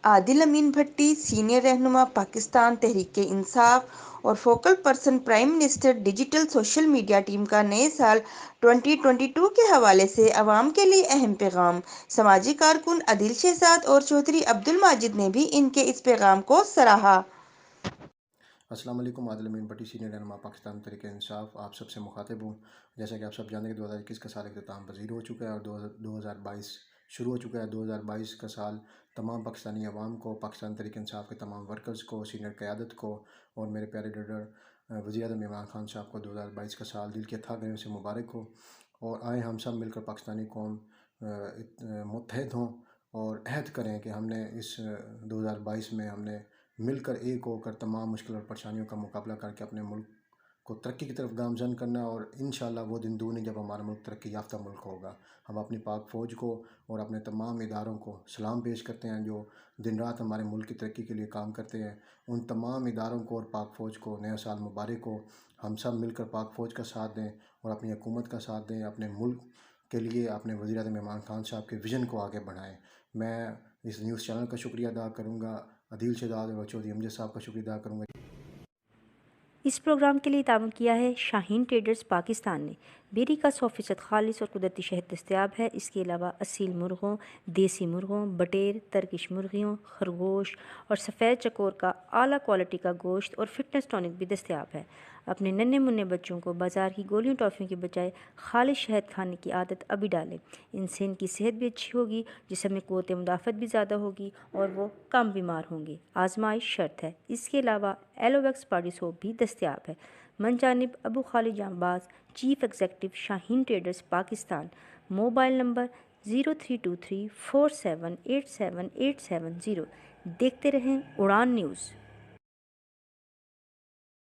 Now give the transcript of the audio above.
عادل امین بھٹی، senior رہنما پاکستان تحریک انصاف اور focal person prime minister digital social media team کا نئے سال 2022 کے حوالے سے عوام کے لیے اہم پیغام۔ سماجی کارکن عدیل شہزاد اور چودھری عبدالماجد نے بھی ان کے اس پیغام کو سراہا۔ السلام علیکم، عادل امین بھٹی، سینئر رہنما پاکستان تحریک انصاف آپ سب سے مخاطب ہوں۔ جیسا کہ آپ سب جانتے ہیں کہ 2021 کا سال اختتام پذیر ہو چکا ہے اور 2022 شروع ہو چکا ہے۔ 2022 کا سال تمام پاکستانی عوام کو، پاکستان تحریک انصاف کے تمام ورکرز کو، سینئر قیادت کو اور میرے پیارے لیڈر وزیر اعظم عمران خان صاحب کو 2022 کا سال دل کے اتھاہ گہرائیوں سے مبارک ہو۔ اور آئیں ہم سب مل کر پاکستانی قوم متحد ہوں اور عہد کریں کہ ہم نے اس 2022 میں ہم نے مل کر ایک ہو کر تمام مشکل اور پریشانیوں کا مقابلہ کر کے اپنے ملک کو ترقی کی طرف گامزن کرنا ہے، اور انشاءاللہ وہ دن دور نہیں جب ہمارا ملک ترقی یافتہ ملک ہوگا۔ ہم اپنی پاک فوج کو اور اپنے تمام اداروں کو سلام پیش کرتے ہیں جو دن رات ہمارے ملک کی ترقی کے لیے کام کرتے ہیں۔ ان تمام اداروں کو اور پاک فوج کو نیا سال مبارک ہو۔ ہم سب مل کر پاک فوج کا ساتھ دیں اور اپنی حکومت کا ساتھ دیں، اپنے ملک کے لیے اپنے وزیر اعظم عمران خان صاحب کے ویژن کو آگے بڑھائیں۔ میں اس نیوز چینل کا شکریہ ادا کروں گا، عدیل شہزاد اور چودھری امجد صاحب کا شکریہ ادا کروں گا۔ اس پروگرام کے لیے تعاون کیا ہے شاہین ٹریڈرز پاکستان نے۔ بیری کا 100% خالص اور قدرتی شہد دستیاب ہے۔ اس کے علاوہ اصیل مرغوں، دیسی مرغوں، بٹیر، ترکش مرغیوں، خرگوش اور سفید چکور کا اعلیٰ کوالٹی کا گوشت اور فٹنس ٹونک بھی دستیاب ہے۔ اپنے ننھے منھے بچوں کو بازار کی گولیوں ٹافیوں کے بجائے خالص شہد کھانے کی عادت ابھی ڈالیں۔ ان سے ان کی صحت بھی اچھی ہوگی، جسم میں قوت مدافعت بھی زیادہ ہوگی اور وہ کم بیمار ہوں گے۔ آزمائش شرط ہے۔ اس کے علاوہ ایلو ویکس باڈی سوپ بھی دستیاب ہے۔ منجانب Abu Khalid Janbaz, chief executive, Shaheen traders Pakistan. Mobile number 032347878770۔ دیکھتے رہیں اڑان نیوز۔